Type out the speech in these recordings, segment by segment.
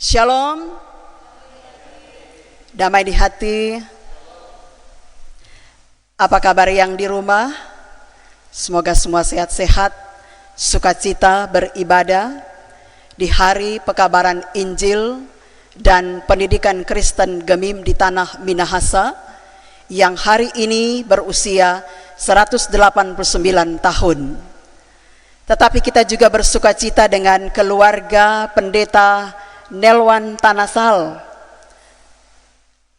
Shalom, damai di hati. Apa kabar yang di rumah? Semoga semua sehat-sehat, sukacita beribadah di hari pekabaran Injil dan pendidikan Kristen Gemim di tanah Minahasa yang hari ini berusia 189 tahun. Tetapi kita juga bersukacita dengan keluarga pendeta Nelwan Tanasal,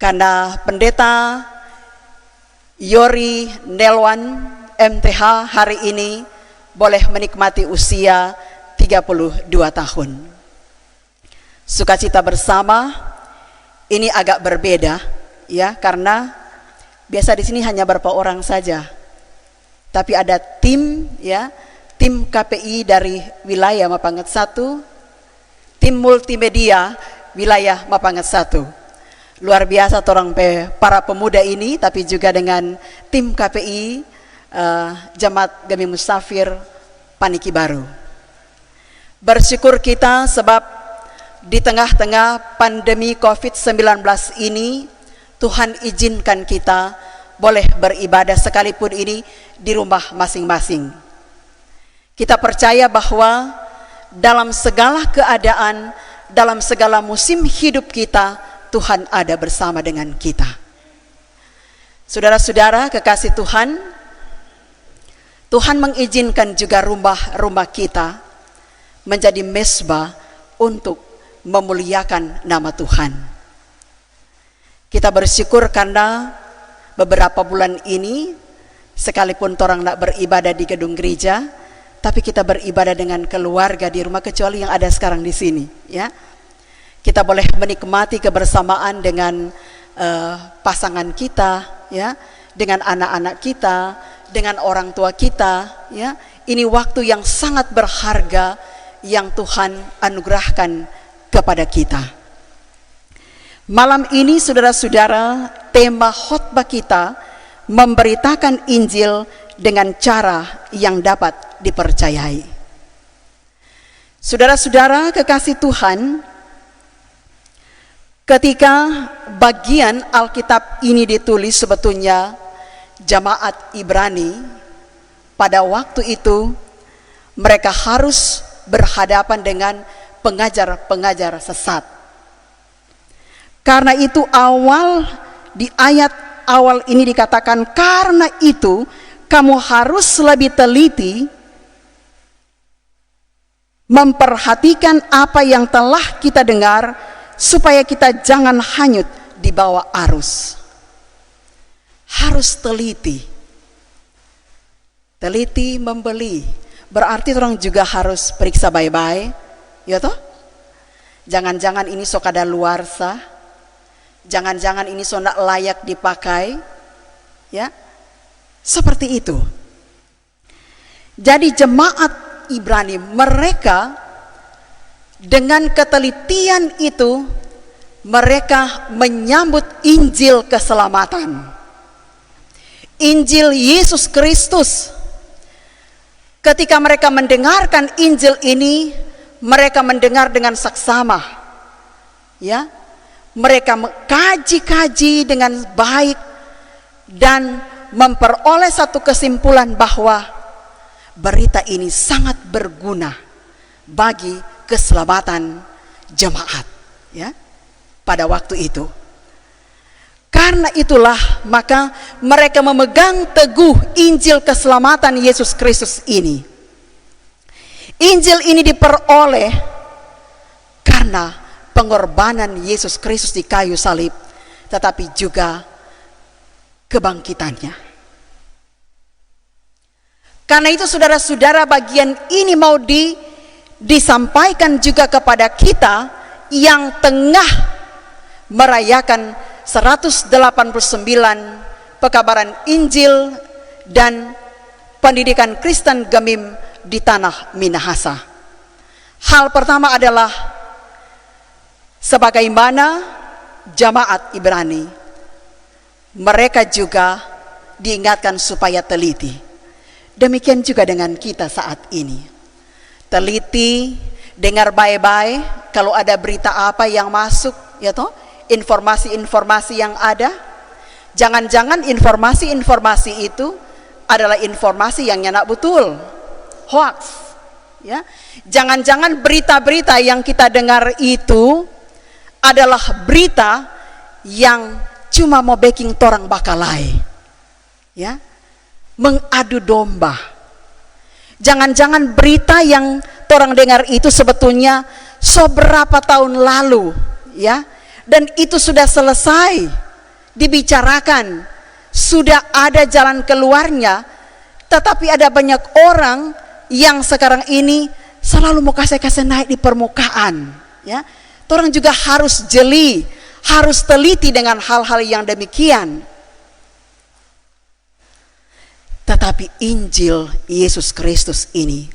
karena pendeta Yori Nelwan MTH hari ini boleh menikmati usia 32 tahun. Sukacita bersama ini agak berbeda ya, karena biasa di sini hanya beberapa orang saja. Tapi ada tim ya, tim KPI dari wilayah Mapanget 1, tim multimedia wilayah Mapanget 1. Luar biasa orang para pemuda ini, tapi juga dengan tim KPI Jemaat Gemim Musafir Paniki Baru. Bersyukur kita sebab di tengah-tengah pandemi COVID-19 ini Tuhan izinkan kita boleh beribadah sekalipun ini di rumah masing-masing. Kita percaya bahwa dalam segala keadaan, dalam segala musim hidup kita, Tuhan ada bersama dengan kita. Saudara-saudara kekasih Tuhan, Tuhan mengizinkan juga rumah-rumah kita menjadi mezbah untuk memuliakan nama Tuhan. Kita bersyukur karena beberapa bulan ini, sekalipun orang nak beribadah di gedung gereja, tapi kita beribadah dengan keluarga di rumah, kecuali yang ada sekarang di sini ya. Kita boleh menikmati kebersamaan dengan pasangan kita ya, dengan anak-anak kita, dengan orang tua kita ya. Ini waktu yang sangat berharga yang Tuhan anugerahkan kepada kita. Malam ini saudara-saudara, tema khotbah kita memberitakan Injil dengan cara yang dapat dipercayai. Saudara-saudara kekasih Tuhan, ketika bagian Alkitab ini ditulis, sebetulnya jemaat Ibrani pada waktu itu mereka harus berhadapan dengan pengajar-pengajar sesat. Karena itu di ayat awal ini dikatakan, karena itu kamu harus lebih teliti memperhatikan apa yang telah kita dengar, supaya kita jangan hanyut di bawah arus. Harus teliti. Teliti membeli, berarti orang juga harus periksa baik-baik, ya toh? Jangan-jangan ini sok ada luarsa, jangan-jangan ini sok nak layak dipakai, ya? Seperti itu. Jadi jemaat Ibrani, mereka dengan ketelitian itu mereka menyambut Injil keselamatan, Injil Yesus Kristus. Ketika mereka mendengarkan Injil ini, mereka mendengar dengan saksama ya. Mereka mengkaji-kaji dengan baik dan memperoleh satu kesimpulan bahwa berita ini sangat berguna bagi keselamatan jemaat ya pada waktu itu. Karena itulah maka mereka memegang teguh Injil keselamatan Yesus Kristus ini. Injil ini diperoleh karena pengorbanan Yesus Kristus di kayu salib, tetapi juga kebangkitannya. Karena itu saudara-saudara, bagian ini mau disampaikan juga kepada kita yang tengah merayakan 189 pekabaran Injil dan pendidikan Kristen Gemim di tanah Minahasa. Hal pertama adalah sebagaimana jemaat Ibrani, mereka juga diingatkan supaya teliti. Demikian juga dengan kita saat ini. Teliti dengar baik-baik kalau ada berita apa yang masuk, ya toh, informasi-informasi yang ada. Jangan-jangan informasi-informasi itu adalah informasi yang nyenak betul, hoax, ya. Jangan-jangan berita-berita yang kita dengar itu adalah berita yang cuma mau backing torang bakalai, ya, mengadu domba. Jangan-jangan berita yang torang dengar itu sebetulnya seberapa tahun lalu, ya, dan itu sudah selesai dibicarakan, sudah ada jalan keluarnya, tetapi ada banyak orang yang sekarang ini selalu mau kasih naik di permukaan, ya. Orang juga harus jeli, harus teliti dengan hal-hal yang demikian. Tetapi Injil Yesus Kristus ini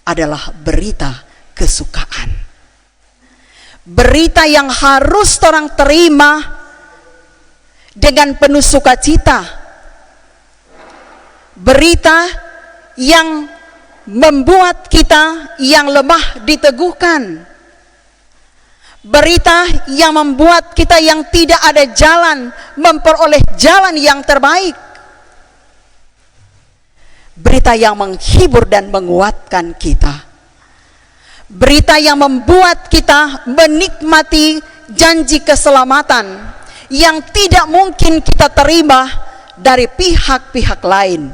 adalah berita kesukaan, berita yang harus orang terima dengan penuh sukacita, berita yang membuat kita yang lemah diteguhkan, berita yang membuat kita yang tidak ada jalan memperoleh jalan yang terbaik, berita yang menghibur dan menguatkan kita, berita yang membuat kita menikmati janji keselamatan yang tidak mungkin kita terima dari pihak-pihak lain.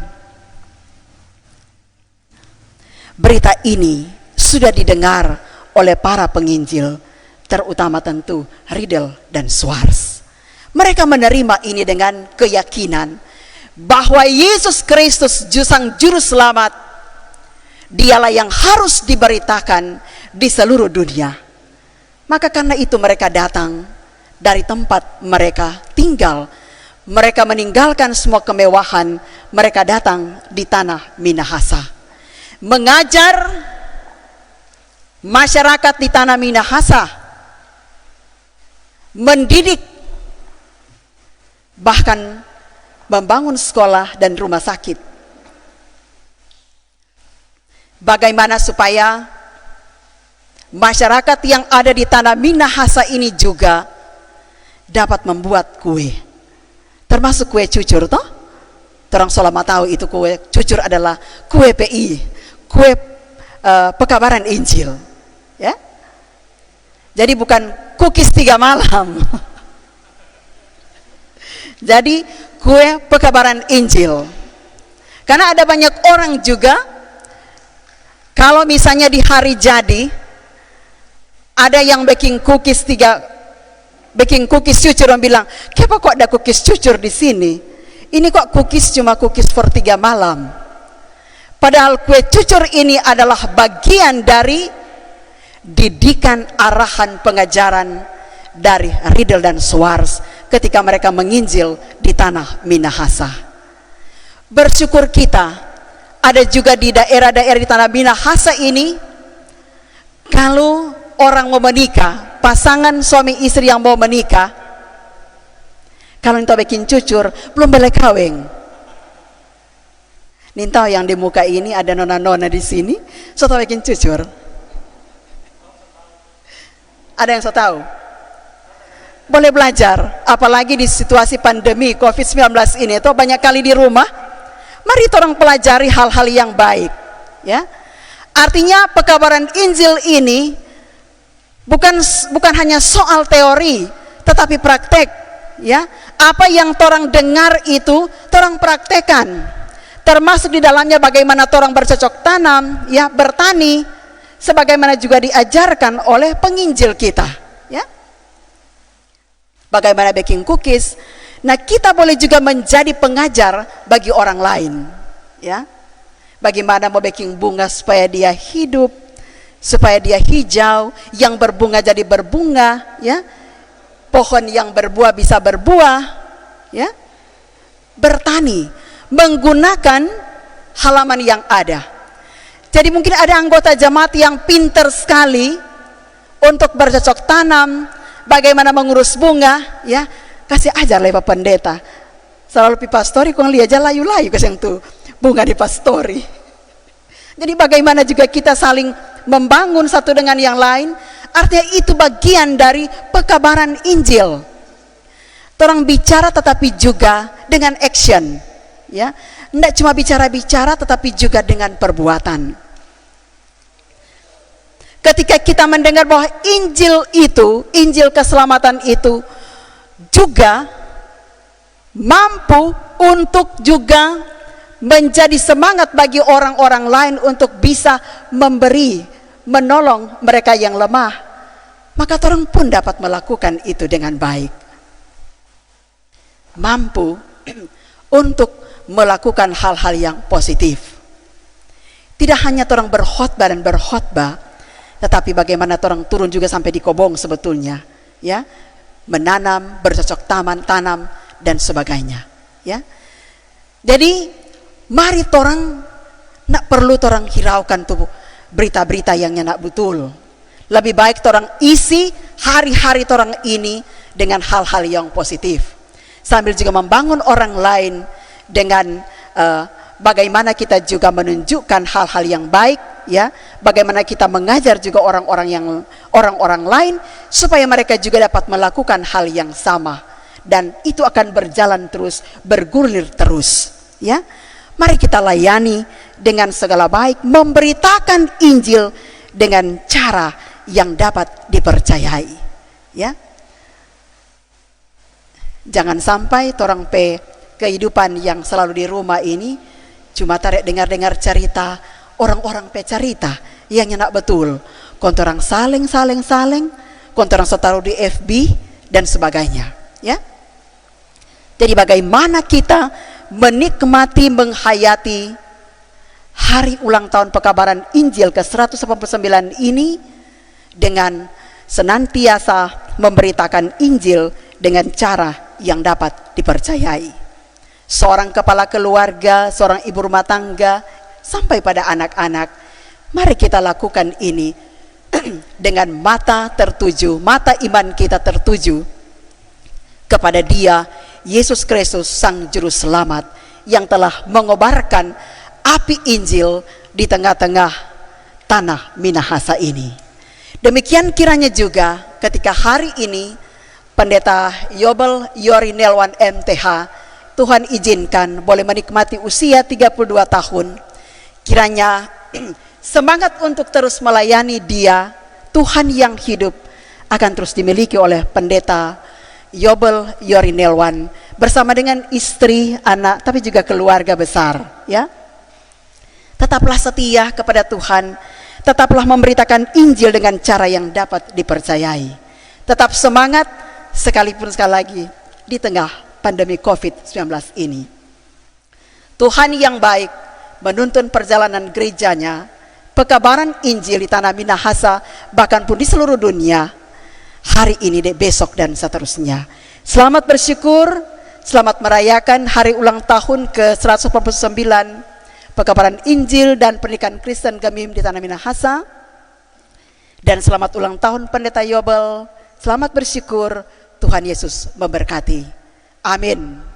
Berita ini sudah didengar oleh para penginjil, terutama tentu Riedel dan Schwartz. Mereka menerima ini dengan keyakinan bahwa Yesus Kristus Sang Juru Selamat, dialah yang harus diberitakan di seluruh dunia. Maka karena itu mereka datang dari tempat mereka tinggal, mereka meninggalkan semua kemewahan, mereka datang di tanah Minahasa, mengajar masyarakat di tanah Minahasa, mendidik, bahkan membangun sekolah dan rumah sakit. Bagaimana supaya masyarakat yang ada di tanah Minahasa ini juga dapat membuat kue, termasuk kue cucur, toh? Terang selama tahu itu kue cucur adalah kue PI, kue pekabaran Injil, ya. Jadi bukan cookies 3 malam. Jadi kue pekabaran Injil. Karena ada banyak orang juga, kalau misalnya di hari jadi ada yang baking cookies cucur, orang bilang, "Kenapa kok ada cookies cucur di sini? Ini kok cookies cuma cookies for 3 malam." Padahal kue cucur ini adalah bagian dari didikan arahan pengajaran dari Riedel dan Schwartz ketika mereka menginjil di tanah Minahasa. Bersyukur kita ada juga di daerah-daerah di tanah Minahasa ini, kalau orang mau menikah, pasangan suami istri yang mau menikah, kalau kita bikin cucur belum boleh kawin. Nintau yang di muka ini ada nona-nona di sini, so tahu bikin cucur. Ada yang so tahu? Boleh belajar, apalagi di situasi pandemi COVID-19 ini, itu banyak kali di rumah. Mari orang pelajari hal-hal yang baik, ya. Artinya pekabaran Injil ini bukan hanya soal teori, tetapi praktek, ya. Apa yang orang dengar itu orang praktekan, termasuk di dalamnya bagaimana orang bercocok tanam, ya, bertani, sebagaimana juga diajarkan oleh penginjil kita, ya. Bagaimana baking cookies. Nah, kita boleh juga menjadi pengajar bagi orang lain, ya. Bagaimana mau baking bunga supaya dia hidup, supaya dia hijau, yang berbunga jadi berbunga, ya. Pohon yang berbuah bisa berbuah, ya. Bertani menggunakan halaman yang ada. Jadi mungkin ada anggota jemaat yang pintar sekali untuk bercocok tanam, bagaimana mengurus bunga, ya. Kasih ajar lewat pendeta. Selalu pi pastori kong lihat aja layu-layu kasih yang tuh bunga di pastori. Jadi bagaimana juga kita saling membangun satu dengan yang lain, artinya itu bagian dari pekabaran Injil. Orang bicara tetapi juga dengan action, ya. Tidak cuma bicara-bicara tetapi juga dengan perbuatan. Ketika kita mendengar bahwa Injil itu, Injil keselamatan itu juga mampu untuk juga menjadi semangat bagi orang-orang lain untuk bisa memberi, menolong mereka yang lemah, maka orang pun dapat melakukan itu dengan baik. Mampu untuk melakukan hal-hal yang positif. Tidak hanya orang berkhotbah dan berkhotbah, tetapi bagaimana orang turun juga sampai di kobong sebetulnya, ya, menanam, bercocok tanam dan sebagainya, ya. Jadi mari orang nak perlu orang hiraukan tubuh berita-berita yang nak betul. Lebih baik orang isi hari-hari orang ini dengan hal-hal yang positif, sambil juga membangun orang lain dengan bagaimana kita juga menunjukkan hal-hal yang baik, ya, bagaimana kita mengajar juga orang-orang lain supaya mereka juga dapat melakukan hal yang sama, dan itu akan berjalan terus, bergulir terus, ya. Mari kita layani dengan segala baik, memberitakan Injil dengan cara yang dapat dipercayai, ya. Jangan sampai orang kehidupan yang selalu di rumah ini cuma tarik dengar-dengar cerita orang-orang cerita yang enak betul, kontorang saling, kontorang setaruh di FB dan sebagainya, ya. Jadi bagaimana kita menikmati, menghayati hari ulang tahun pekabaran Injil ke-189 ini dengan senantiasa memberitakan Injil dengan cara yang dapat dipercayai. Seorang kepala keluarga, seorang ibu rumah tangga, sampai pada anak-anak, mari kita lakukan ini dengan mata tertuju, mata iman kita tertuju kepada Dia, Yesus Kristus, Sang Juru Selamat, yang telah mengobarkan api Injil di tengah-tengah tanah Minahasa ini. Demikian kiranya juga ketika hari ini Pendeta Yobel Yorinelwan MTH, Tuhan izinkan boleh menikmati usia 32 tahun. Kiranya semangat untuk terus melayani Dia, Tuhan yang hidup, akan terus dimiliki oleh Pendeta Yobel Yorinelwan bersama dengan istri, anak, tapi juga keluarga besar, ya. Tetaplah setia kepada Tuhan, tetaplah memberitakan Injil dengan cara yang dapat dipercayai. Tetap semangat sekalipun sekali lagi di tengah pandemi COVID-19 ini. Tuhan yang baik menuntun perjalanan gerejanya, pekabaran Injil di tanah Minahasa, bahkan pun di seluruh dunia, hari ini, besok dan seterusnya. Selamat bersyukur, selamat merayakan hari ulang tahun ke-189 pekabaran Injil dan pernikahan Kristen Gemim di tanah Minahasa. Dan selamat ulang tahun Pendeta Yobel. Selamat bersyukur, Tuhan Yesus memberkati. Amin.